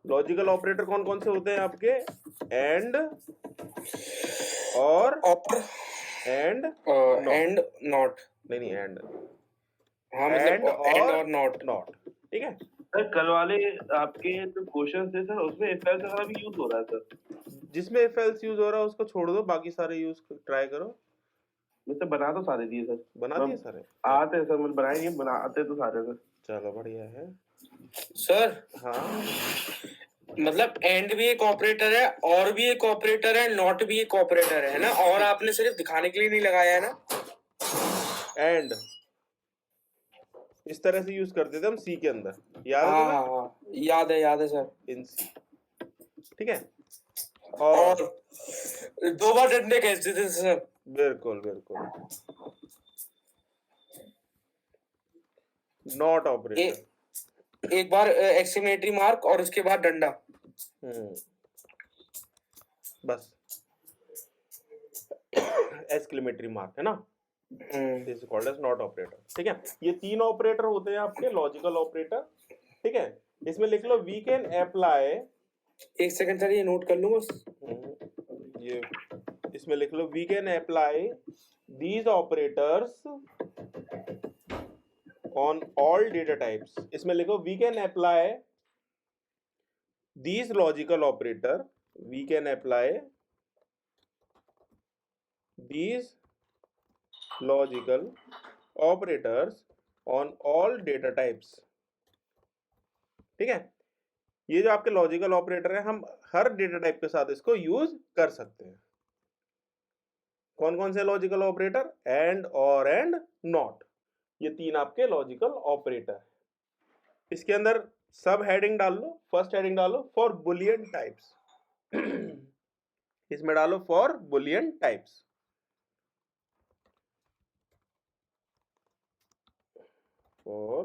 Logical operator कौन कौन से होते हैं आपके? एंड, और, एंड एंड नॉट। नहीं एंड, हाँ मतलब एंड और नॉट। ठीक है सर कल वाले आपके जो क्वेश्चन थे सर उसमें इफ एल्स वगैरह भी यूज हो रहा है सर। जिसमें इफ एल्स यूज हो रहा है उसको छोड़ दो, बाकी सारे यूज ट्राई करो। वैसे बना तो सारे दिए सर, बना दिए सारे? आते हैं सर, मतलब बनाए नहीं, बनाते तो सारे सर। चलो बढ़िया है सर। हाँ मतलब एंड भी एक ऑपरेटर है, और भी एक ऑपरेटर है, नॉट भी एक ऑपरेटर है ना, और आपने सिर्फ दिखाने के लिए नहीं लगाया है ना। एंड इस तरह से यूज करते थे हम सी के अंदर, याद है हाँ तुम्हें? हाँ याद है सर। इन सी, ठीक है। और 2 बार डंडे कैसे थे सर? बिल्कुल बिल्कुल। नॉट ऑपरेटर एक बार एक्सक्लेमेटरी मार्क और उसके बाद डंडा। बस एक्सक्लेमेटरी मार्क है ना, this is called as not operator. ठीक है, ये 3 ऑपरेटर होते हैं आपके लॉजिकल ऑपरेटर। ठीक है, इसमें लिख लो वी कैन अप्लाई। एक सेकंड सर, ये नोट कर लूंगा। ये इसमें लिख लो we can apply these operators on all data types. इसमें लिखो we can apply these logical operator, we can apply these logical operators on all data types। ठीक है, ये जो आपके लॉजिकल ऑपरेटर है हम हर डेटा टाइप के साथ इसको यूज कर सकते हैं। कौन कौन से लॉजिकल ऑपरेटर? एंड, और, एंड नॉट, ये 3 आपके लॉजिकल ऑपरेटर। इसके अंदर सब हेडिंग डाल लो, फर्स्ट हेडिंग डालो फॉर बुलियन टाइप्स इसमें डालो for Boolean types. For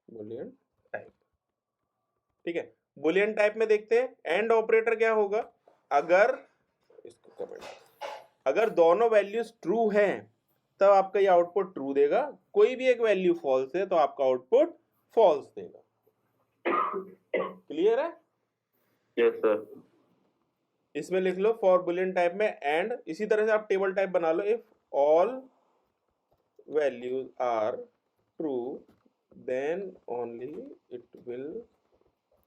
boolean type, ठीक है। बुलियन टाइप में देखते हैं एंड ऑपरेटर क्या होगा। अगर इसको कमेंट, अगर दोनों वैल्यूज ट्रू हैं तब आपका ये आउटपुट ट्रू देगा, कोई भी एक वैल्यू फॉल्स है तो आपका आउटपुट फॉल्स देगा। क्लियर है? Yes sir. इसमें लिख लो फॉर बुलियन टाइप में एंड, इसी तरह से आप टेबल टाइप बना लो। If all values are true then only it will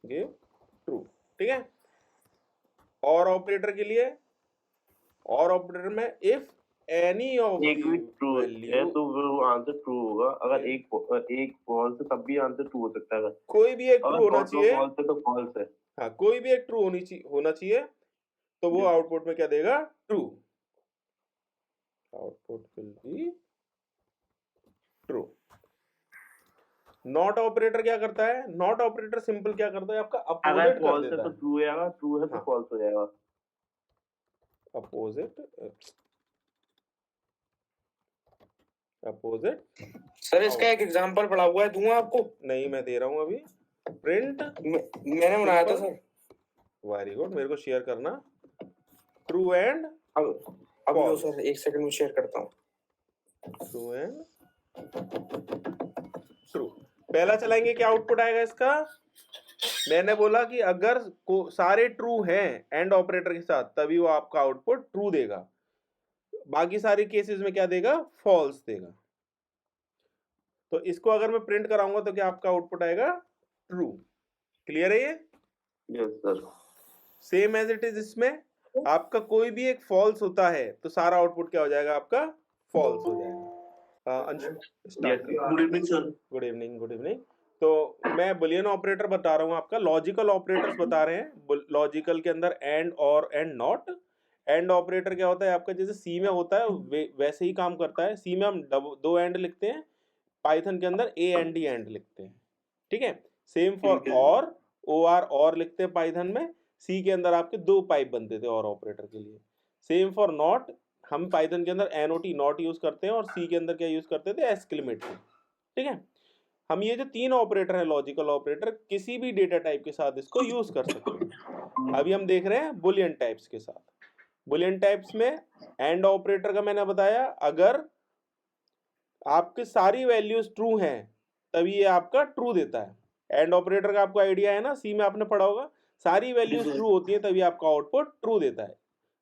give true. ठीक है, और ऑपरेटर के लिए, और ऑपरेटर में इफ एनी ऑफ एक भी ट्रू है तो वो आंसर ट्रू होगा, अगर एक फॉल्स है तब भी आंसर ट्रू हो सकता है। कोई भी एक ट्रू होना चाहिए। फॉल्स है तो फॉल्स है। हाँ, कोई भी एक ट्रू होना चाहिए तो वो आउटपुट में क्या देगा? True. Output will be true. Not operator क्या करता है? नॉट ऑपरेटर सिंपल क्या करता है, आपका अपोजिट कर देता है। ट्रू है, अगर ट्रू है तो फॉल्स हो जाएगा। अपोजिट। सर इसका एक एग्जांपल पड़ा हुआ है, दूंगा आपको? नहीं, मैं दे रहा हूं अभी। प्रिंट, मैंने बनाया था सर। वेरी गुड, मेरे को शेयर करना। ट्रू एंड अब लो सर, एक सेकंड में शेयर करता हूँ। ट्रू एंड ट्रू, पहला चलाएंगे, क्या आउटपुट आएगा इसका? मैंने बोला कि अगर सारे ट्रू हैं एंड ऑपरेटर के साथ तभी वो आपका आउटपुट ट्रू देगा, बाकी सारे केसेस में क्या देगा? फॉल्स देगा। तो इसको अगर मैं प्रिंट कराऊंगा तो क्या आपका आउटपुट आएगा? ट्रू। क्लियर है ये? Yes sir. Same as it is, इसमें आपका कोई भी एक फॉल्स होता है तो सारा आउटपुट क्या हो जाएगा? आपका फॉल्स हो जाएगा। Anshu start. Good evening sir. Good evening, good evening. तो मैं बुलियन ऑपरेटर बता रहा हूं आपका, लॉजिकल ऑपरेटर्स बता रहे हैं। लॉजिकल के अंदर एंड, और, एंड नॉट। एंड ऑपरेटर क्या होता है आपका? जैसे सी में होता है वैसे ही काम करता है। सी में हम 2 एंड लिखते हैं, पाइथन के अंदर ए एंड डी एंड लिखते हैं। ठीक है, सेम फॉर और, ओ आर और लिखते हैं पाइथन में। सी के अंदर आपके 2 पाइप बनते थे और ऑपरेटर के लिए। सेम फॉर नॉट, हम पाइथन के अंदर एनओटी नॉट यूज करते हैं, और सी के अंदर क्या यूज करते थे? एक्सक्लेमेटरी। ठीक है, हम ये जो 3 ऑपरेटर है लॉजिकल ऑपरेटर, किसी भी डेटा टाइप के साथ इसको यूज कर सकते हैं। अभी हम देख रहे हैं बुलियन टाइप्स के साथ। बुलियन टाइप्स में एंड ऑपरेटर का मैंने बताया, अगर आपके सारी वैल्यूज ट्रू हैं तभी ये आपका ट्रू देता है। एंड ऑपरेटर का आपको आइडिया है ना, सी में आपने पढ़ा होगा, सारी वैल्यूज ट्रू होती है तभी आपका आउटपुट ट्रू देता है।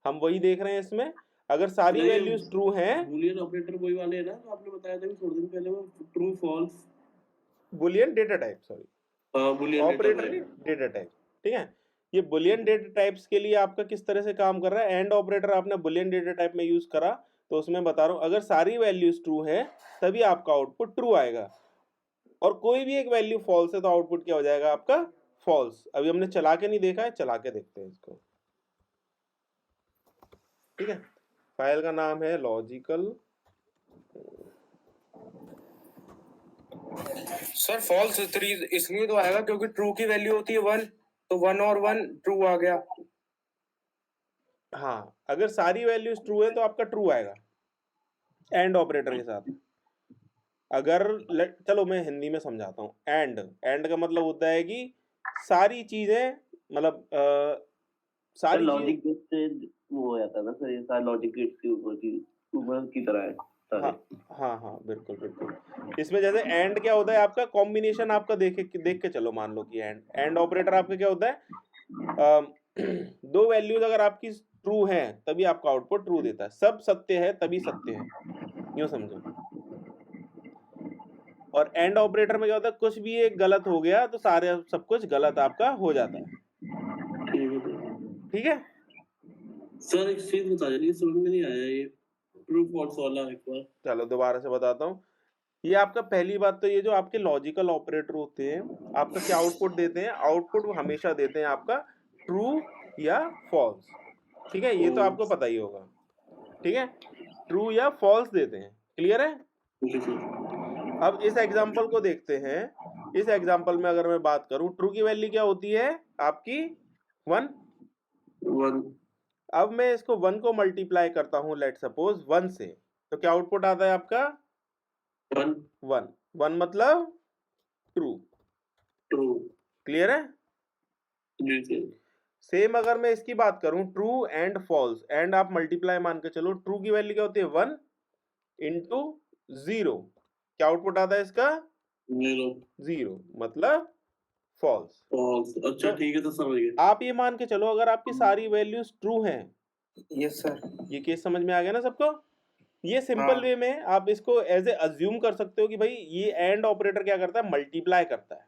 हम वही देख रहे हैं इसमें, अगर सारी वैल्यूज ट्रू हैं, बूलियन ऑपरेटर वही वाले है ना जो आपने बताया था थोड़े दिन पहले, वो true false boolean data type, sorry boolean operator नहीं, डेटा टाइप, ठीक है। ये बुलियन डेटा टाइप्स के लिए आपका किस तरह से काम कर रहा है, एंड ऑपरेटर आपने बुलियन डेटा टाइप में यूज करा, तो उसमें बता रहा हूं अगर सारी वैल्यूज ट्रू है तभी आपका आउटपुट ट्रू आएगा, और कोई भी एक वैल्यू फॉल्स है तो आउटपुट क्या हो जाएगा आपका फॉल्स। अभी हमने चला के नहीं देखा है, चला के देखते हैं इसको, ठीक है। फाइल का नाम है लॉजिकल, सर फॉल्स इसलिए तो आएगा क्योंकि ट्रू की वैल्यू होती है 1, तो 1 और 1 ट्रू आ गया। हाँ, अगर सारी वैल्यूज ट्रू है तो आपका ट्रू आएगा एंड ऑपरेटर के साथ। अगर चलो मैं हिंदी में समझाता हूँ, एंड का मतलब होता है कि सारी चीजें, मतलब सारी लॉजिक से वो हो जाता है ना सर, ये सारा लॉजिक गेट्स की तरह है। हाँ बिल्कुल बिल्कुल। इसमें जैसे एंड क्या होता है आपका कॉम्बिनेशन, आपका देख के चलो, मान लो कि एंड ऑपरेटर आपका क्या होता है, दो वैल्यूज अगर आपकी ट्रू हैं तभी आपका आउटपुट ट्रू देता है, सब सत्य है तभी सत्य है, यूं समझो। और एंड ऑपरेटर में क्या होता है, कुछ भी एक गलत हो गया तो सारे सब कुछ गलत आपका हो जाता है, ठीक है। सर एक चीज बता दीजिए, समझ में नहीं आया ये ट्रू फॉल्स वाला एक बार। चलो दोबारा से बताता हूँ। ये आपका पहली बात तो ये जो आपके लॉजिकल ऑपरेटर होते हैं आपका क्या आउटपुट देते हैं, आउटपुट वो हमेशा देते हैं आपका ट्रू या फॉल्स, ठीक है, ये तो आपको पता ही होगा, ठीक है, ट्रू या फॉल्स देते हैं, क्लियर है। अब इस एग्जांपल को देखते हैं। इस एग्जांपल में अगर मैं बात करूं, ट्रू की वैल्यू क्या होती है आपकी 1। अब मैं इसको 1 को मल्टीप्लाई करता हूं लेट सपोज 1 से, तो क्या आउटपुट आता है आपका 1 मतलब ट्रू, क्लियर है। सेम अगर मैं इसकी बात करूं ट्रू एंड फॉल्स, एंड आप मल्टीप्लाई मान के चलो, ट्रू की वैल्यू क्या होती है 1 इंटू 0, क्या आउटपुट आता है इसका 0 मतलब फॉल्स। अच्छा ठीक है, तो समझ गए। आप ये मान के चलो अगर आपकी सारी वैल्यूज ट्रू हैं, यस सर, ये केस समझ में आ गया ना सबको। ये सिंपल वे में आप इसको एज ए अज्यूम कर सकते हो कि भाई ये एंड ऑपरेटर क्या करता है, मल्टीप्लाई करता है,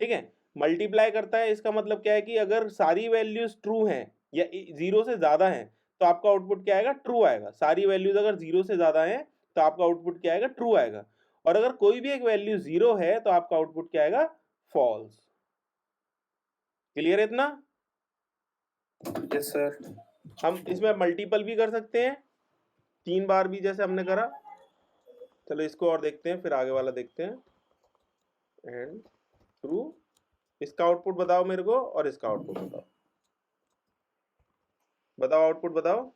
ठीक है, मल्टीप्लाई करता है। इसका मतलब क्या है कि अगर सारी वैल्यूज ट्रू हैं या 0 से ज्यादा हैं तो आपका आउटपुट क्या आएगा, ट्रू आएगा। सारी वैल्यूज अगर 0 से ज्यादा हैं तो आपका आउटपुट क्या आएगा, ट्रू आएगा। और अगर कोई भी एक वैल्यू 0 है तो आपका आउटपुट क्या आएगा, फॉल्स। क्लियर है इतना। Yes sir. हम इसमें मल्टीपल भी कर सकते हैं 3 बार भी, जैसे हमने करा। चलो इसको और देखते हैं, फिर आगे वाला देखते हैं। एंड ट्रू, इसका आउटपुट बताओ मेरे को और इसका आउटपुट बताओ, बताओ आउटपुट बताओ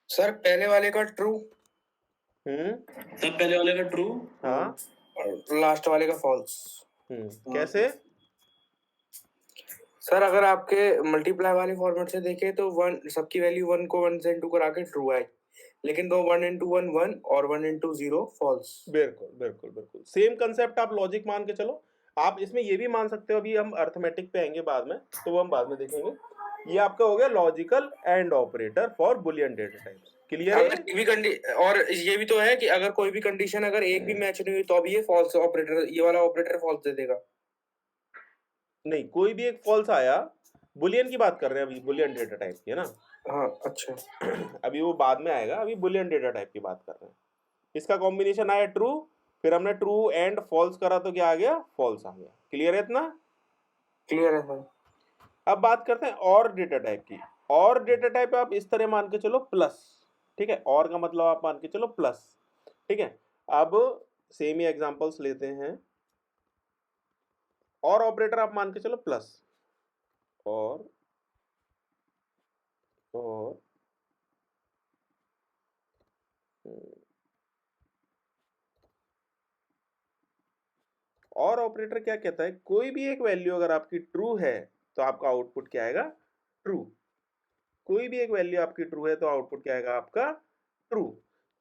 सर। पहले वाले का ट्रू, सर पहले वाले का ट्रू, हाँ, और लास्ट वाले का फॉल्स। कैसे सर अगर आपके मल्टीप्लाई वाले फॉर्मेट से देखें तो 1 सबकी वैल्यू 1 को 1 से इंटू करा के ट्रू आई, लेकिन दो 1 इंटू 1 1 और 1 इंटू 0 फॉल्स। बिल्कुल बिल्कुल बिल्कुल सेम कंसेप्ट आप लॉजिक मान के चलो। आप इसमें ये भी मान सकते हो, अभी हम अर्थमेटिक पे आएंगे बाद में, तो वो हम बाद में देखेंगे। ये आपका हो गया logical and operator for Boolean data types, clear है। और ये भी तो है कि अगर कोई भी कंडीशन अगर एक भी मैच नहीं हुई तो अभी ये फॉल्स ऑपरेटर, ये वाला ऑपरेटर फॉल्स दे देगा। नहीं, कोई भी एक फॉल्स आया, बुलियन की बात कर रहे हैं अभी, बुलियन डेटा टाइप की है ना। हाँ अच्छा। अभी वो बाद में आएगा, अभी बुलियन डेटा टाइप की बात कर रहे हैं। इसका कॉम्बिनेशन आया ट्रू, फिर हमने ट्रू एंड फॉल्स करा तो क्या आ गया, फॉल्स आ गया। क्लियर है इतना। क्लियर है सर। अब बात करते हैं और डेटा टाइप की। और डेटा टाइप आप इस तरह मान के चलो प्लस, ठीक है, और का मतलब आप मान के चलो प्लस, ठीक है। अब सेम ही एग्जांपल्स लेते हैं। और ऑपरेटर आप मान के चलो प्लस, और और ऑपरेटर क्या कहता है, कोई भी एक वैल्यू अगर आपकी ट्रू है तो आपका आउटपुट क्या आएगा, ट्रू। कोई भी एक वैल्यू आपकी ट्रू है तो आउटपुट क्या आएगा आपका, ट्रू।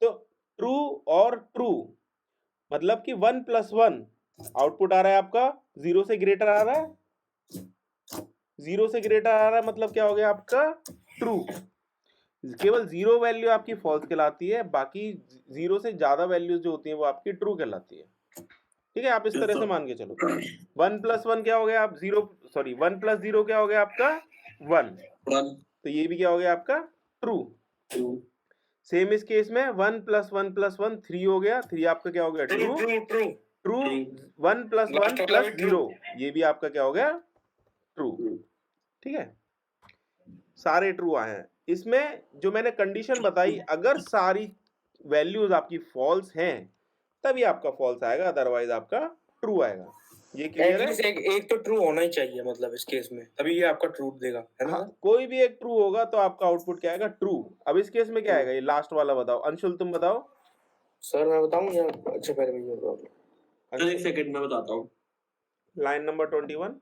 तो ट्रू और ट्रू मतलब कि 1 + 1 आउटपुट आ रहा है आपका 0 से ग्रेटर आ रहा है, 0 से ग्रेटर आ रहा है मतलब क्या हो गया आपका ट्रू। केवल 0 वैल्यू आपकी फॉल्स कहलाती है, बाकी 0 से ज्यादा वैल्यूज जो होती हैं वो आपकी ट्रू कहलाती है। ठीक है, आप इस तरह से मान के चलो। 1 + 1 क्या हो गया आप 0, सॉरी 1 + 0 क्या हो गया आपका 1, 1 तो ये भी क्या हो गया आपका ट्रू। 2 सेम इस केस में 1 + 1 + 1 3 हो गया, 3 आपका क्या हो गया true true. True true true 1 + 1 last वाला भी + ट्रू 0 ये भी आपका क्या हो गया ट्रू। ठीक है, सारे ट्रू आए हैं। इसमें जो मैंने कंडीशन बताई, अगर सारी वैल्यूज आपकी फॉल्स हैं तभी आपका फॉल्स आएगा, अदरवाइज आपका ट्रू आएगा। ये क्लियर है? एटलीस्ट एक तो ट्रू होना ही चाहिए, मतलब इस केस में तभी ये आपका ट्रू देगा, है ना? हाँ, कोई भी एक ट्रू होगा तो आपका आउटपुट क्या आएगा ट्रू। अब इस केस में क्या आएगा, ये लास्ट वाला बताओ, अंशुल तुम बताओ। सर मैं बताऊं या अच्छा पहले भैया बताओ। सर एक सेकंड में बताता हूँ। Line number 21।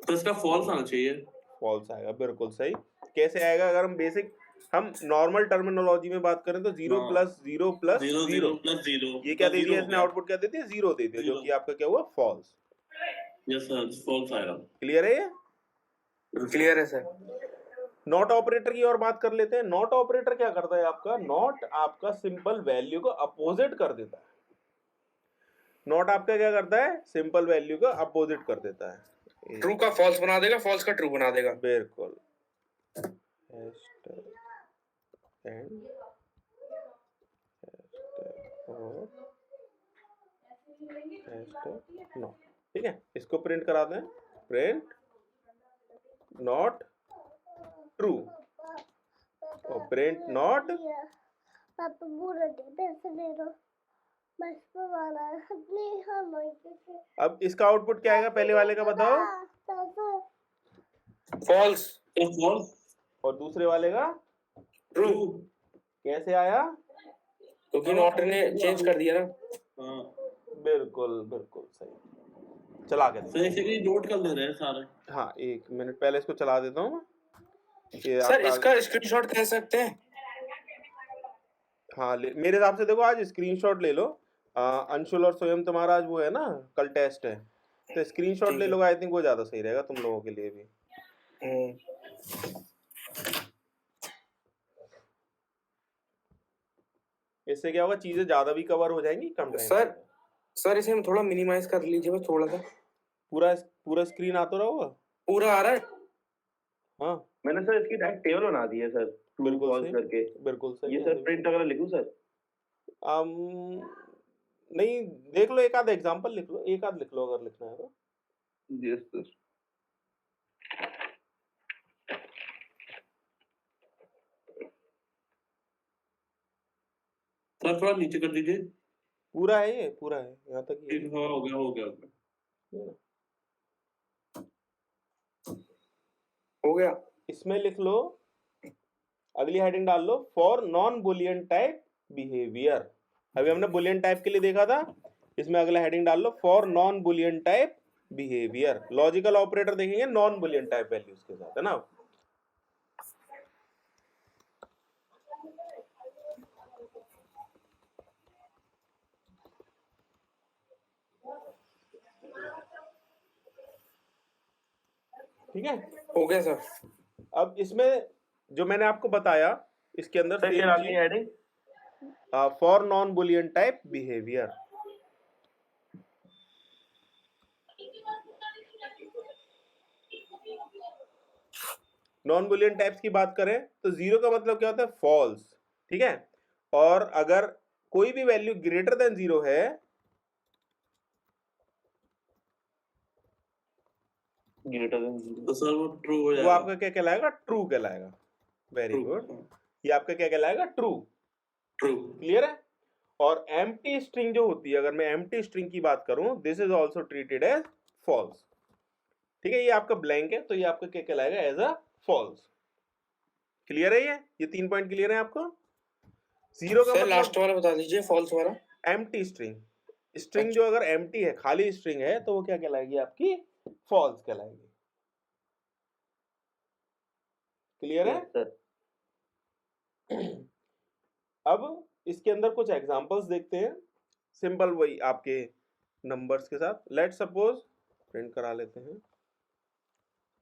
तो इसका फॉल्स आना चाहिए। फॉल्स आएगा, बिल्कुल सही। कैसे आएगा, अगर हम नॉर्मल टर्मिनोलॉजी में बात करें तो 0 हाँ। + 0 + 0 0 0 + 0 ये क्या दे दिया इसने, आउटपुट क्या दे दिया 0 दे दिया, जो Zero. कि आपका क्या हुआ फॉल्स। यस सर, फॉल्स आएगा। क्लियर है ये? क्लियर है सर। नॉट ऑपरेटर की और बात कर लेते हैं। नॉट ऑपरेटर क्या करता है आपका, नॉट आपका सिंपल वैल्यू को अपोजिट कर देता है। नॉट आपका क्या करता है, सिंपल वैल्यू को अपोजिट कर देता है। ट्रू का फॉल्स बना देगा, फॉल्स का ट्रू बना देगा। बिल्कुल। नो, ठीक है, इसको प्रिंट करा दें। प्रिंट नॉट ट्रू और प्रिंट नॉट। पापा पूरा दे पैसे दे दो, बस वाला नहीं हम अब इसका आउटपुट क्या आएगा, पहले वाले का बताओ। फॉल्स तो फॉल्स और दूसरे वाले का ट्रू, कैसे आया, क्योंकि नॉट ने चेंज कर दिया ना। हाँ बिल्कुल बिल्कुल सही। चला के सर, एक नोट कर ले रहे हैं सारे। हाँ, 1 मिनट पहले इसको चला देता हूँ। ये सर आपका इसका स्क्रीनशॉट कह सकते हैं? हाँ, मेरे हिसाब से देखो आज स्क्रीनशॉट ले लो। अंशुल और स्वयं तुम्हारा आज वो है ना, कल टेस्ट है, तो स्क्रीनशॉट ठीक ले है। लो, आई थिंक वो ज्यादा सही रहेगा तुम लोगों के लिए भी। इससे क्या होगा, चीजें ज्यादा भी कवर हो जाएंगी कम टाइम सर सर इसे हम थोड़ा मिनिमाइज कर लीजिए बस थोड़ा सा। पूरा स्क्रीन आता रहोगा। पूरा आ रहा है? हाँ मैंने सर इसकी डायरेक्ट टेबल बना दी है सर, ट्रू बिल्कुल फॉल्स सही, करके। बिल्कुल सही ये है, सर प्रिंट वगैरह लिखूं सर? नहीं, देख लो, एक आध एग्जांपल लिख लो, एक आध लिख लो अगर लिखना है तो। Yes sir. सर थोड़ा नीचे कर दीजिए। पूरा है, ये पूरा है, यहाँ तक ही है। हाँ, हो गया हो गया। इसमें लिख लो, अगली हेडिंग डाल लो, for non boolean type behaviour. अभी हमने बुलियन टाइप के लिए देखा था, इसमें अगला हेडिंग डाल लो, for non boolean type behaviour. Logical operator देखेंगे नॉन बुलियन टाइप वैल्यूज के साथ, है ना। ठीक है, हो गया सर। अब इसमें जो मैंने आपको बताया इसके अंदर सर क्या आगे heading? For non boolean type behaviour. Non Boolean types की बात करें तो 0 का मतलब क्या होता है, फॉल्स। ठीक है, और अगर कोई भी वैल्यू ग्रेटर देन 0 है, ग्रेटर देन 0 तो सर वो ट्रू हो वो जाएगा। आपका क्या कहलाएगा, ट्रू कहलाएगा। वेरी गुड, ये आपका क्या कहलाएगा, ट्रू। ट्रू। क्लियर है। और एम्प्टी स्ट्रिंग जो होती है, अगर मैं एम्प्टी स्ट्रिंग की बात करूं, this is also treated as false. ठीक है, ये आपका ब्लैंक है तो ये आपका क्या कहलाएगा, एज अ फॉल्स। क्लियर है, ये 3 पॉइंट क्लियर है आपको। 0 का सर मतलब लास्ट वाला बता दीजिए, फॉल्स वाला। Empty string. स्ट्रिंग जो अगर एम्प्टी है, खाली स्ट्रिंग है, तो वो क्या कहलाएगी, आपकी फॉल्स कहलाएगी। क्लियर है? Yes sir. अब इसके अंदर कुछ एग्जांपल्स देखते हैं, सिंपल वही आपके नंबर्स के साथ। लेट सपोज प्रिंट करा लेते हैं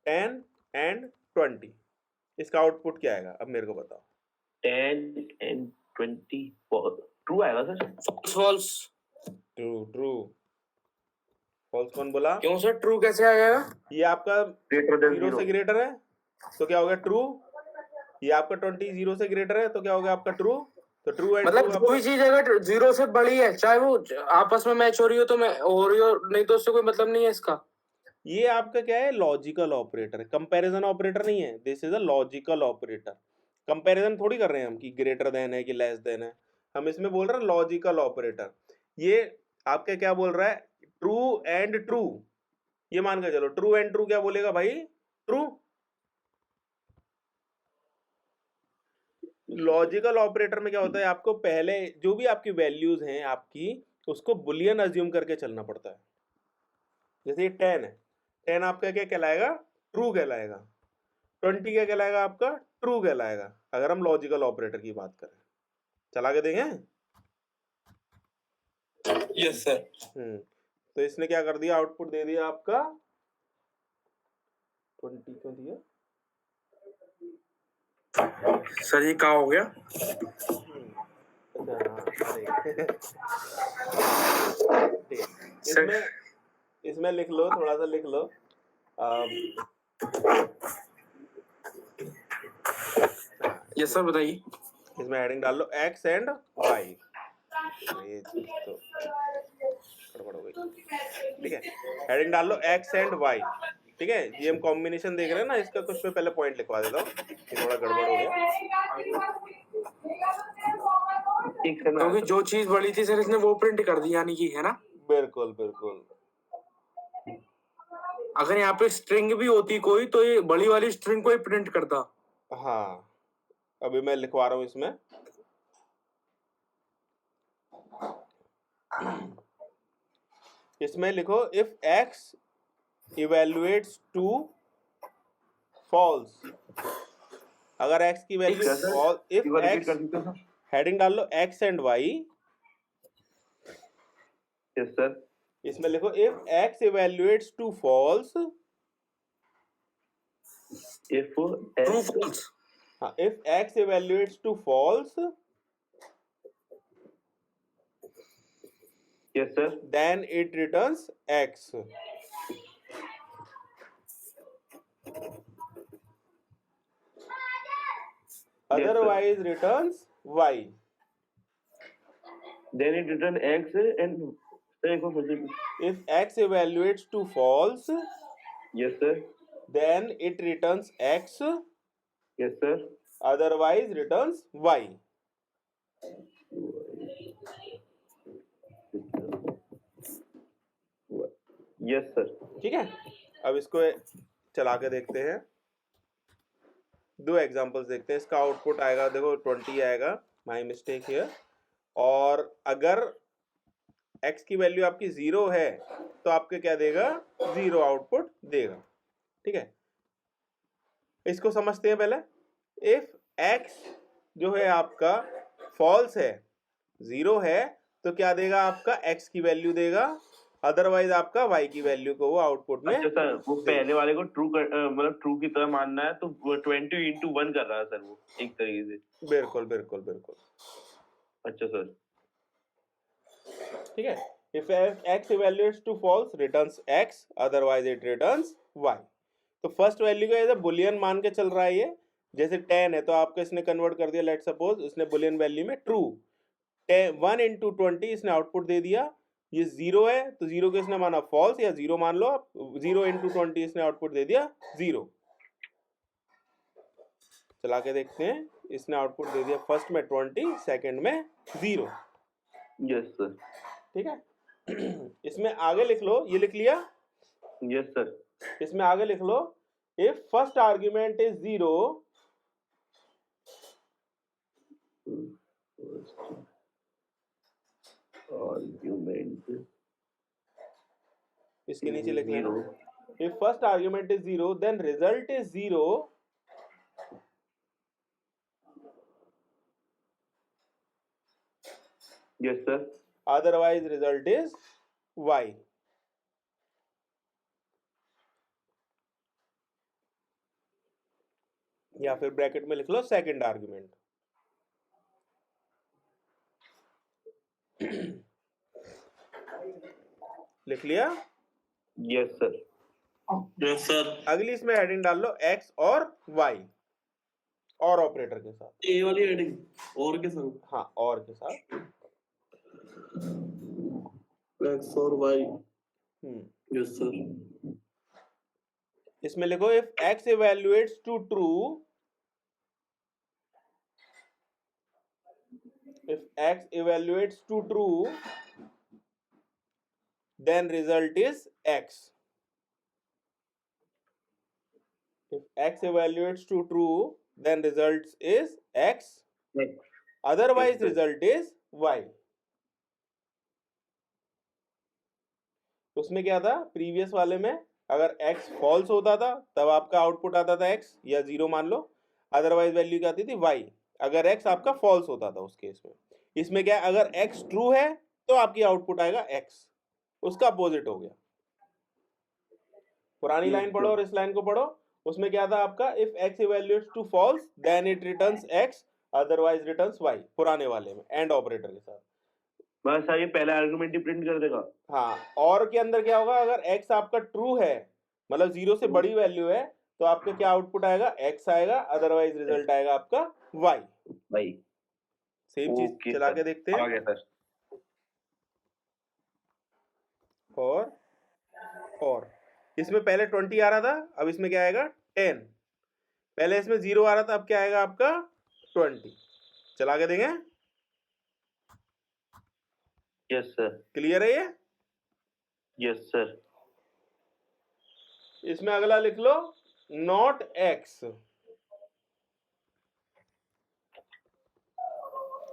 10 एंड 20, इसका आउटपुट क्या आएगा अब मेरे को बताओ। 10 and 20 ट्रू आएगा sir. False. True true. False कौन बोला? क्यों सर ट्रू कैसे आ जाएगा? ये आपका ग्रेटर देन 0 से ग्रेटर है तो क्या हो गया? ट्रू। ये आपका 20 0 से ग्रेटर है तो क्या हो गया आपका? ट्रू। तो ट्रू एंड मतलब ट्रू जो भी चीज अगर 0 से बड़ी है, चाहे वो आपस में मैच हो रही हो तो मैं हो रही हो, नहीं तो उससे कोई मतलब नहीं है इसका। ये आपका क्या है? लॉजिकल ऑपरेटर है, कंपैरिजन ऑपरेटर नहीं है। This is a logical operator. Comparison थोड़ी कर रहे हैं हम कि ग्रेटर देन है कि लेस देन है, हम इसमें बोल रहे हैं लॉजिकल ऑपरेटर। ये आपका क्या बोल रहा है? True and true. ये मान के चलो ट्रू एंड ट्रू क्या बोलेगा भाई? ट्रू। लॉजिकल ऑपरेटर में क्या होता है? आपको पहले जो भी आपकी वैल्यूज हैं आपकी, उसको बुलियन अज्यूम करके चलना पड़ता है। जैसे ये 10 है, 10 आपका क्या कहलाएगा? ट्रू कहलाएगा। 20 क्या कहलाएगा आपका? ट्रू कहलाएगा, अगर हम लॉजिकल ऑपरेटर की बात करें। चला के देखें? Yes sir. तो इसने क्या कर दिया? आउटपुट दे दिया आपका 20 क्यों दिया? सर ये क्या हो गया? इसमें इसमें लिख लो, थोड़ा सा लिख लो। यस सर बताइए। इसमें हेडिंग डाल लो x एंड y। ये चीज तो गड़बड़ हो गई। ठीक है, हेडिंग डाल लो x एंड y। ठीक है, ये हम कॉम्बिनेशन देख रहे हैं ना, इसका कुछ मैं पहले पॉइंट लिखवा देता हूँ, ये थोड़ा गड़बड़ हो गया। क्योंकि जो चीज बड़ी थी सर इसने वो प्रिंट कर दी, यानी कि है ना? बिल्कुल बिल्कुल। अगर यहाँ पे स्ट्रिंग भी होती कोई तो ये बड़ी वाली स्ट्रिंग को ही प्रिंट करता। हाँ, अभी मैं लिखवा रहा हूँ इसमें। इसमें लिखो if x evaluates to false. अगर x की value false, if x, heading डाल लो x and y। Yes sir. इसमें लिखो if x evaluates to false, if true false. हाँ, if x evaluates to false yes sir, then it returns x. Otherwise returns y. then it return x and If x evaluates to false, yes sir, then it returns x. yes sir, Otherwise returns y. yes sir। ठीक है, अब इसको चला के देखते हैं, दो examples देखते हैं। इसका आउटपुट आएगा, देखो 20 आएगा, माय मिस्टेक हियर। और अगर x की वैल्यू आपकी 0 है तो आपके क्या देगा? 0 आउटपुट देगा। ठीक है, इसको समझते हैं पहले। इफ x जो है आपका फॉल्स है, 0 है, तो क्या देगा? आपका x की वैल्यू देगा, अदरवाइज आपका y की वैल्यू को वो आउटपुट में। अच्छा सर, वो पहले वाले को ट्रू मतलब ट्रू की तरह मानना है तो 20 × 1 कर रहा है सर वो, एक तरीके से। बिल्कुल बिल्कुल बिल्कुल। अच्छा सर, ठीक है, if x evaluates to false returns x, otherwise it returns y। तो फर्स्ट वैल्यू को एज बुलियन मान के चल रहा है ये। जैसे 10 है तो आपको इसने कन्वर्ट कर दिया, लेट सपोज इसने बुलियन वैल्यू में ट्रू। 1 × 20 इसने आउटपुट दे दिया। ये 0 है तो 0 को इसने माना फॉल्स, या 0 मान लो आप। 0 × 20 इसने आउटपुट दे दिया 0। चला के देखते हैं, इसने आउटपुट दे दिया फर्स्ट में 20, सेकंड में 0। यस सर, ठीक है, इसमें आगे लिख लो, ये लिख लिया। यस सर, इसमें आगे लिख लो if first argument is 0, argument इसके नीचे लिख लेना। If first argument is 0 then result is 0 yes sir, otherwise result is y। या फिर ब्रैकेट में लिख लो सेकंड आर्गुमेंट। लिख लिया? Yes sir, yes sir. अगली इसमें हेडिंग डाल लो x और y और ऑपरेटर के साथ। ए वाली हेडिंग और के संग हाँ, और के साथ। एक्स और वाई। हम्म यस सर। इसमें लिखो if x evaluates to true, if x evaluates to true, then result is x. If x evaluates to true, then result is x. Otherwise, Yes, sir. result is y. उसमें क्या था previous वाले में, अगर x false होता था तब आपका आउटपुट आता था x या 0 मान लो, अदरवाइज वैल्यू क्या आती थी y, अगर x आपका फॉल्स होता था उस केस में। इसमें क्या है, अगर x ट्रू है तो आपकी आउटपुट आएगा x, उसका अपोजिट हो गया। पुरानी लाइन पढ़ो और इस लाइन को पढ़ो, उसमें क्या था आपका if x evaluates to false then it returns x, otherwise returns y, पुराने वाले में एंड ऑपरेटर के साथ। बस सर ये पहला आर्गुमेंट ही प्रिंट कर देगा। हाँ, और के अंदर क्या होगा, अगर x आपका ट्रू है मतलब 0 से बड़ी वैल्यू है तो आपका क्या आउटपुट आएगा, x आएगा, अदरवाइज रिजल्ट आएगा आपका y। भाई सेम चीज ओके चला सर, के देखते आ हैं। गया सर। और इसमें पहले 20 आ रहा था, अब इसमें क्या आएगा 10। पहले इसमें 0 आ रहा था, अब क्या आएगा आपका 20। चला के देंगे? यस सर, क्लियर है ये? यस सर, इसमें अगला लिख लो नॉट x।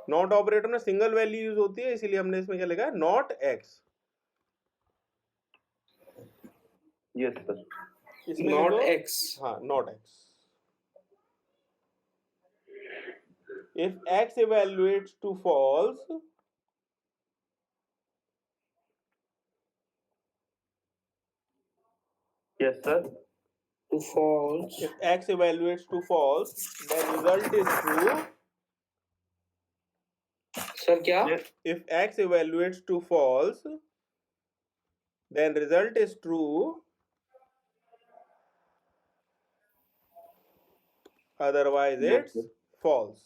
नॉट ऑपरेटर में सिंगल वैल्यू यूज होती है, इसीलिए हमने इसमें क्या लिखा है, नॉट x। यस सर, इसमें नॉट लिखो एक्स। हाँ not x। If x evaluates to false, yes sir, to false. if x evaluates to false, then result is true. Sir क्या? If x evaluates to false, then result is true. Otherwise, Yes, it's sir. false.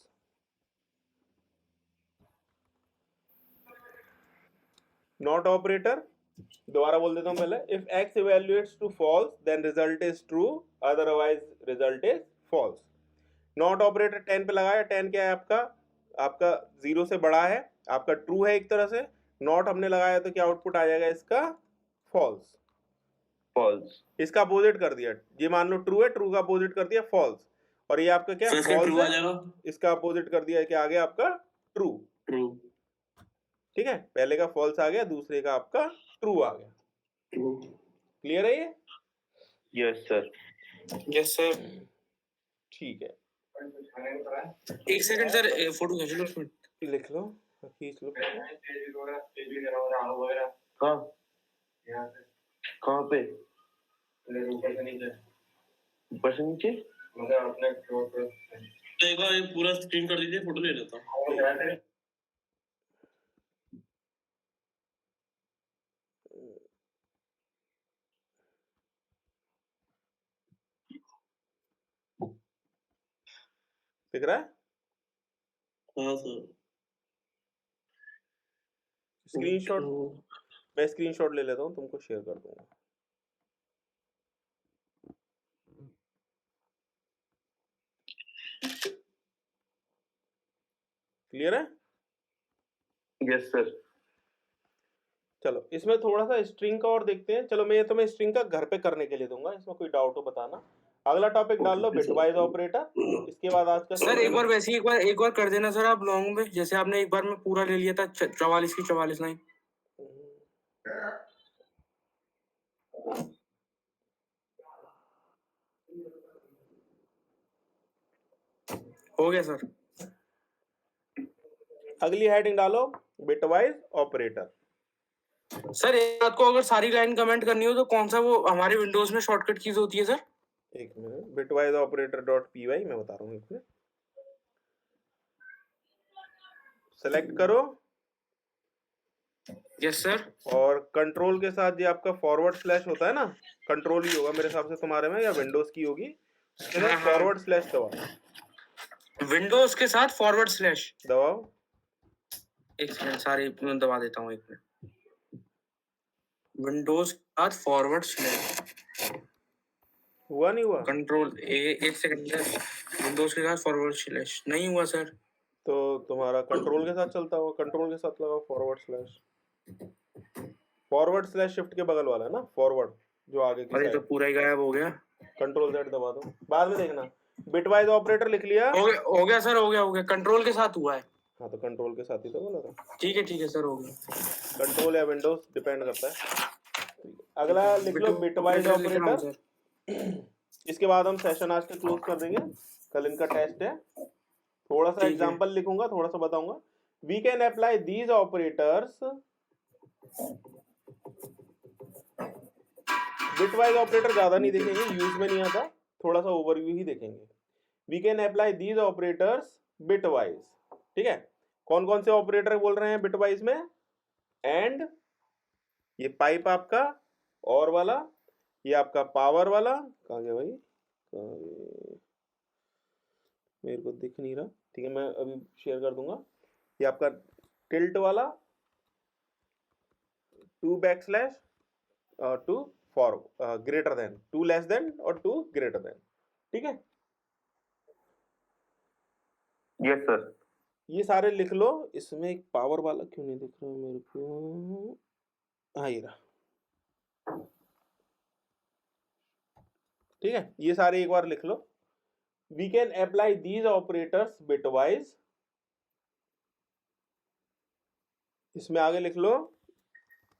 Not operator. दोबारा बोल देता हूं पहले। If x evaluates to false, then result is true. Otherwise, result is false. Not operator 10 पे लगाया। 10 क्या है आपका? आपका 0 से बड़ा है, आपका ट्रू है एक तरह से। नॉट हमने लगाया तो क्या आउटपुट आ जाएगा इसका? फॉल्स। फॉल्स। इसका अपोजिट कर दिया, ये मान लो ट्रू है, ट्रू का अपोजिट कर दिया फॉल्स, और ये आपका क्या फॉल्स है, इसका अपोजिट कर दिया, क्या आ गया आपका ट्रू। ट्रू। ठीक है, पहले का फॉल्स आ गया, दूसरे का आपका ट्रू आ गया। ट्रू। क्लियर है ये? Yes sir, yes sir. ठीक है, एक सेकंड सर, फोटो खींच लो। लिख लो, खींच लो। कहाँ कहाँ पे? ऊपर से नीचे? एक बार ये पूरा स्क्रीन कर दीजिए, फोटो ले लेता हूँ। दिख रहा है? हाँ सर। स्क्रीनशॉट, मैं स्क्रीनशॉट ले लेता हूँ, तुमको शेयर कर दूंगा। क्लियर है? Yes sir. चलो इसमें थोड़ा सा स्ट्रिंग का और देखते हैं। चलो मैं ये तुम्हें स्ट्रिंग का घर पे करने के लिए दूंगा, इसमें कोई डाउट हो बताना। अगला टॉपिक डाल लो बिटवाइज ऑपरेटर। इसके बाद आज का सर एक बार वैसे ही एक बार कर देना सर आप लॉन्ग में, जैसे आपने एक बार में पूरा ले लिया था 44 की 44 लाइन। हो गया सर। अगली हेडिंग डालो बिटवाइज ऑपरेटर। सर एक बात को अगर सारी लाइन कमेंट करनी हो तो कौन सा वो हमारे विंडोज में शॉर्टकट कीज होती है सर? एक minute, bitwise operator dot P Y मैं बता रहा हूँ, एक मिनट। सेलेक्ट करो यस सर। और कंट्रोल के साथ जो आपका फॉरवर्ड स्लैश होता है ना, कंट्रोल ही होगा मेरे हिसाब से तुम्हारे में, या विंडोज की होगी, उसके साथ फॉरवर्ड स्लैश दबाओ। विंडोज के साथ फॉरवर्ड स्लैश दबाओ। एक सेकंड सारी दबा देता हूँ, एक मिनट। विंडोज के साथ फॉरवर्ड स्लैश हुआ नहीं हुआ? कंट्रोल एक सेकंड सर, विंडोज के साथ फॉरवर्ड स्लैश नहीं हुआ सर। तो तुम्हारा कंट्रोल के साथ चलता होगा, कंट्रोल के साथ लगाओ forward slash. Forward slash shift के बगल वाला है ना, फॉरवर्ड जो आगे की अरे तो साइड। पूरा ही गायब हो गया। कंट्रोल Z दबा दो, बाद में देखना। बिटवाइज ऑपरेटर लिख लिया? हो गया सर, हो गया कंट्रोल के साथ हुआ है। हाँ तो कंट्रोल के साथ ही तो बोला था। ठीक है सर, हो गया। कंट्रोल या विंडोज डिपेंड करता है। अगला लिख लो बिटवाइज ऑपरेटर। इसके बाद हम सेशन आज के क्लोज कर देंगे, कल इनका टेस्ट है। थोड़ा सा एग्जांपल लिखूंगा, थोड़ा सा बताऊंगा। We can apply these operators, bitwise operator ज्यादा नहीं देखेंगे, यूज में नहीं आता, थोड़ा सा ओवरव्यू ही देखेंगे। We can apply these operators bitwise, ठीक है। कौन कौन से ऑपरेटर बोल रहे हैं बिटवाइज में? एंड, ये पाइप आपका, और वाला, ये आपका पावर वाला, कहाँ गया भाई, मेरे को दिख नहीं रहा, ठीक है मैं अभी शेयर कर दूंगा। ये आपका टिल्ट वाला, two back slash, two for greater than, two less than और टू ग्रेटर देन, ठीक है। Yes sir. ये सारे लिख लो। इसमें एक पावर वाला क्यों नहीं दिख रहा मेरे को? हाँ ये रहा, ठीक है। ये सारे एक बार लिख लो। We can apply these operators bitwise, इसमें आगे लिख लो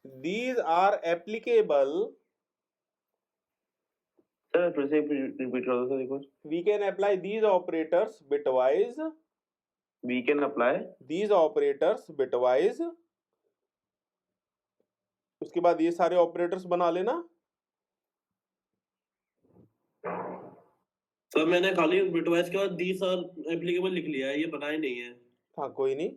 दीज आर एप्लीकेबल, सर फिर से रिपीट कर दो सर एक बार। We can apply these operators bitwise, we can apply these operators bitwise. उसके बाद ये सारे ऑपरेटर्स बना लेना। सर मैंने खाली बिटवाइज के बाद दीज आर एप्लीकेबल लिख लिया है, ये बनाए नहीं है। हाँ कोई नहीं,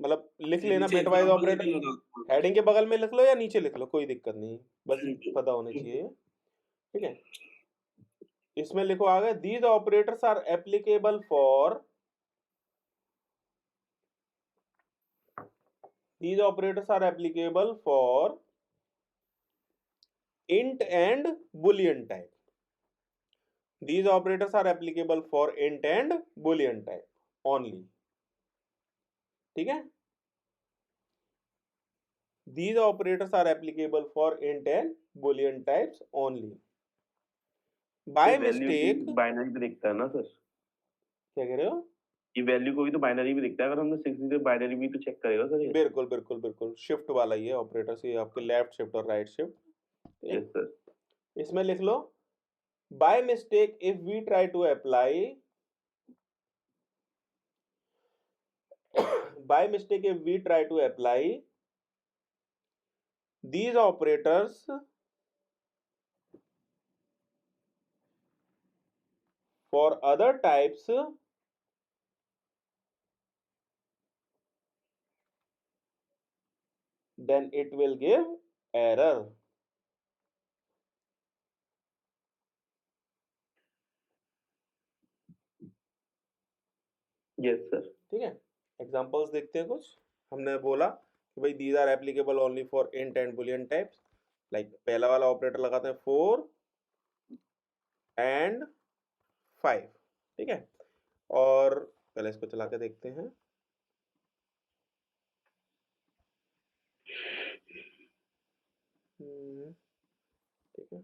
मतलब लिख लेना नीचे बिटवाइज example ऑपरेटर, लेके लगा। हेडिंग के बगल में लिख लो या नीचे लिख लो, कोई दिक्कत नहीं, बस पता होना चाहिए, ठीक है। इसमें लिखो आगे, these operators are applicable for, these operators are applicable for int and boolean type. These operators are applicable for int and boolean type only, ठीक है। These operators are applicable for int and boolean types only. By mistake, binary भी दिखता है ना sir? क्या कह रहे हो? ये वैल्यू को भी तो बाइनरी भी दिखता है, अगर हमने 6 बाइनरी भी तो चेक करेगा सर ये। बिल्कुल बिल्कुल बिल्कुल, शिफ्ट वाला ये ऑपरेटर से आपके लेफ्ट शिफ्ट और राइट शिफ्ट, यस सर। इसमें लिख लो by mistake if we try to apply, by mistake if we try to apply these operators for other types, then it will give error. Yes sir. ठीक है, examples देखते हैं कुछ। हमने बोला कि भाई these are applicable only for int and boolean types, like पहला वाला ऑपरेटर लगाते हैं 4 and 5, ठीक है। और पहले इसको चला के देखते हैं। ठीक है,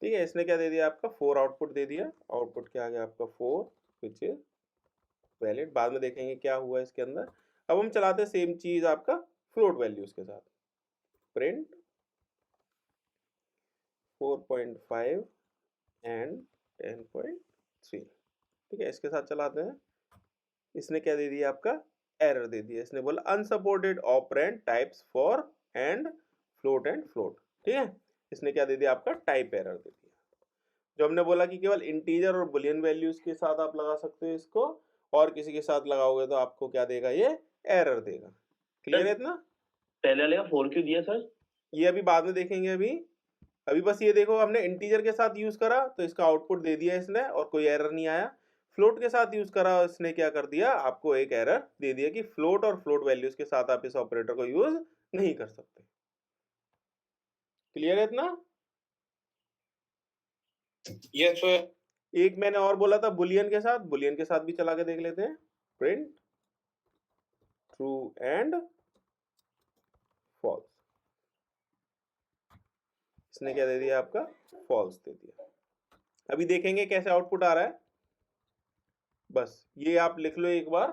ठीक है, इसने क्या दे दिया आपका 4 आउटपुट दे दिया, आउटपुट क्या आ गया आपका 4 विच इज वैलिड। बाद में देखेंगे क्या हुआ इसके अंदर। अब हम चलाते हैं सेम चीज आपका फ्लोट वैल्यूज के साथ, प्रिंट 4.5 and 10.3। ठीक है, इसके साथ चलाते हैं। इसने क्या दे दिया आपका, एरर दे दिया। इसने बोला unsupported operand types for and float and float. ठीक है, इसने क्या दे दिया आपका, टाइप एरर दे दिया। जो हमने बोला कि केवल इंटीजर और बुलियन वैल्यूज के साथ आप लगा सकते हो इसको, और किसी के साथ लगाओगे तो आपको क्या देगा, ये एरर देगा। क्लियर है इतना? पहले वाले का 4 क्यों दिया सर? ये अभी बाद में देखेंगे। अभी बस ये देखो, हमने इंटीजर के साथ यूज करा तो इसका आउटपुट दे दिया इसने और कोई एरर नहीं आया। फ्लोट के साथ यूज करा, इसने क्या कर दिया, आपको एक एरर दे दिया कि फ्लोट और फ्लोट वैल्यूज के साथ आप इस ऑपरेटर को यूज नहीं कर सकते। क्लियर है इतना? Yes sir. एक मैंने और बोला था बुलियन के साथ, बुलियन के साथ भी चला के देख लेते हैं। Print true and false. इसने क्या दे दिया आपका, फॉल्स दे दिया। अभी देखेंगे कैसे आउटपुट आ रहा है। बस ये आप लिख लो एक बार।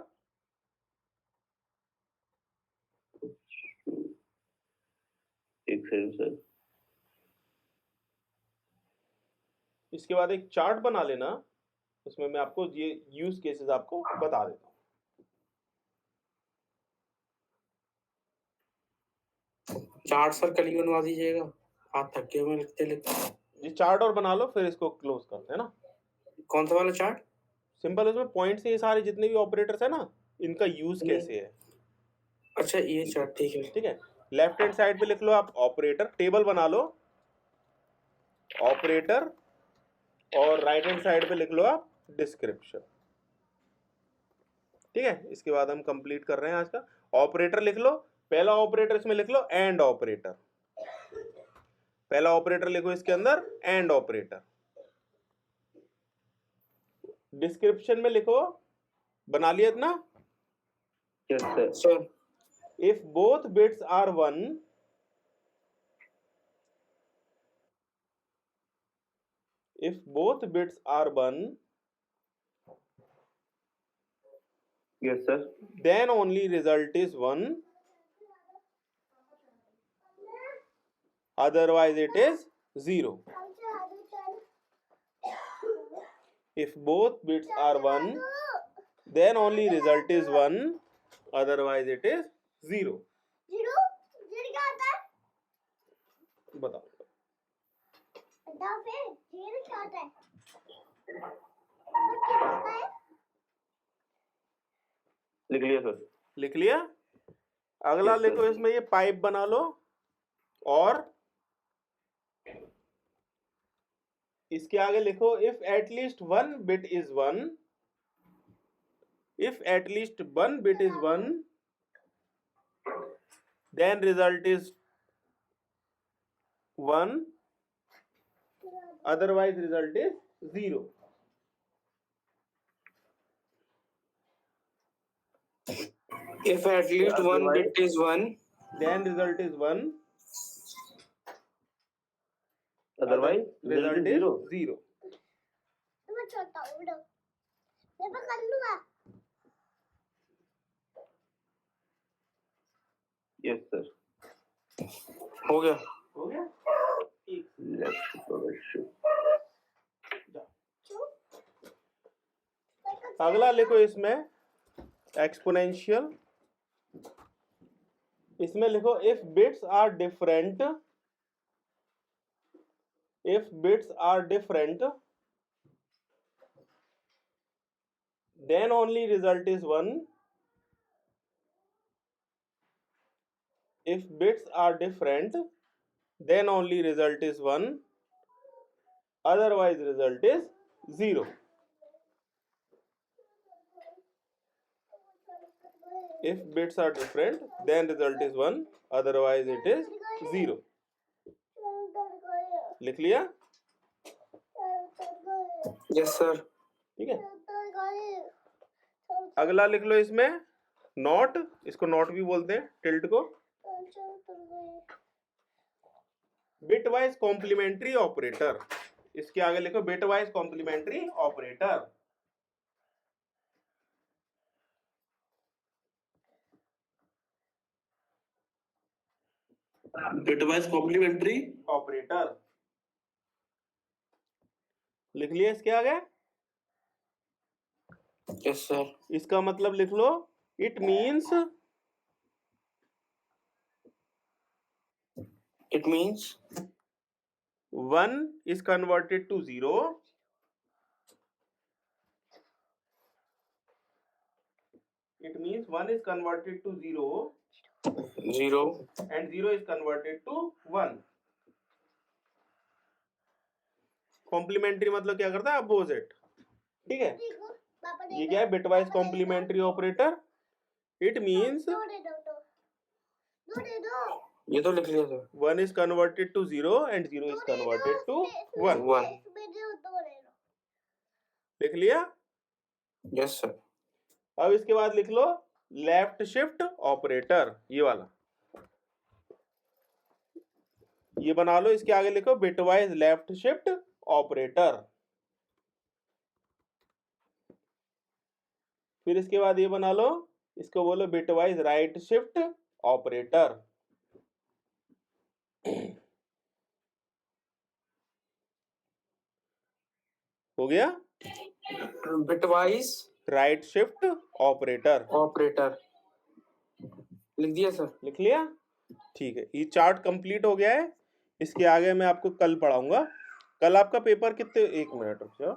एक सेकंड सर। इसके बाद एक चार्ट बना लेना, उसमें मैं आपको ये यूज केसेस आपको बता देता हूँ। चार्ट सर कल ही बनवा दीजिएगा, हाथ थक गए मैं लिखते लिखते। ये चार्ट और बना लो, फिर इसको क्लोज करते हैं ना। कौन सा वाला चार्ट? सिंपल, इसमें पॉइंट्स ये सारे जितने भी ऑपरेटर्स है ना, इनका यूज कैसे है। अच्छा ये चार्ट, ठीक है। ठीक है, लेफ्ट हैंड साइड पे लिख लो आप ऑपरेटर, टेबल बना लो ऑपरेटर, और राइट हैंड साइड पे लिख लो आप डिस्क्रिप्शन। ठीक है, इसके बाद हम कंप्लीट कर रहे हैं आज का। ऑपरेटर लिख लो, पहला ऑपरेटर इसमें लिख लो एंड ऑपरेटर। पहला ऑपरेटर लिखो इसके अंदर एंड ऑपरेटर। डिस्क्रिप्शन में लिखो, बना लिया इतना? Yes sir. Sir if both bits are 1, if both bits are 1, yes sir. then only result is 1, otherwise it is 0. If both bits are 1, then only result is 1, otherwise it is 0. Zero zero क्या होता है? बताओ। बताओ फिर, zero क्या होता है? क्या होता है? लिख लिया सर। लिख लिया? अगला Yes, sir. लिखो इसमें ये पाइप बना लो, और इसके आगे लिखो if at least 1 bit is 1, if at least 1 bit is 1, then result is 1, otherwise result is 0. if at least one bit is 1, Then result is 1, otherwise result is 0। 0. मैं छोटा हूँ बेटा, मैं पकड़ लूँगा। Yes sir. हो गया। हो गया? Left production. अगला लिखो इसमें एक्सपोनेंशियल। इसमें लिखो if bits are different, if bits are different, then only result is 1. If bits are different, then only result is 1, otherwise result is 0. If bits are different, then result is 1, otherwise it is 0. लिख लिया? Yes sir. ठीक है, अगला लिख लो इसमें not, इसको not भी बोलते हैं, टिल्ट को। बिट वाइज कॉम्प्लीमेंट्री ऑपरेटर, इसके आगे लिखो bitwise complementary operator. Bitwise complementary operator लिख लिया इसके आगे? Yes sir. इसका मतलब लिख लो, it means it means 1 is converted to 0 it means 1 is converted to 0 0 and 0 is converted to 1. Complementary मतलब क्या करता है? अपोजिट। ठीक है, देखो पापा ये देखो क्या है? Bitwise complementary operator. It means दो दे दो दो दे दो ये तो लिख लिया sir. 1 is converted to 0 and 0 is converted to 1. 1 इसमें दो दे दो। लिख लिया? Yes sir. अब इसके बाद लिख लो लेफ्ट शिफ्ट ऑपरेटर, ये वाला, ये बना लो। इसके आगे लिखो बिटवाइज लेफ्ट शिफ्ट ऑपरेटर। फिर इसके बाद ये बना लो, इसको बोलो बिटवाइज राइट शिफ्ट ऑपरेटर। हो गया? Bitwise right shift operator operator लिख दिया सर। लिख लिया? ठीक है, ये चार्ट कंप्लीट हो गया है। इसके आगे मैं आपको कल पढ़ाऊंगा। कल आपका पेपर कितने, 1 मिनट रुक जाओ।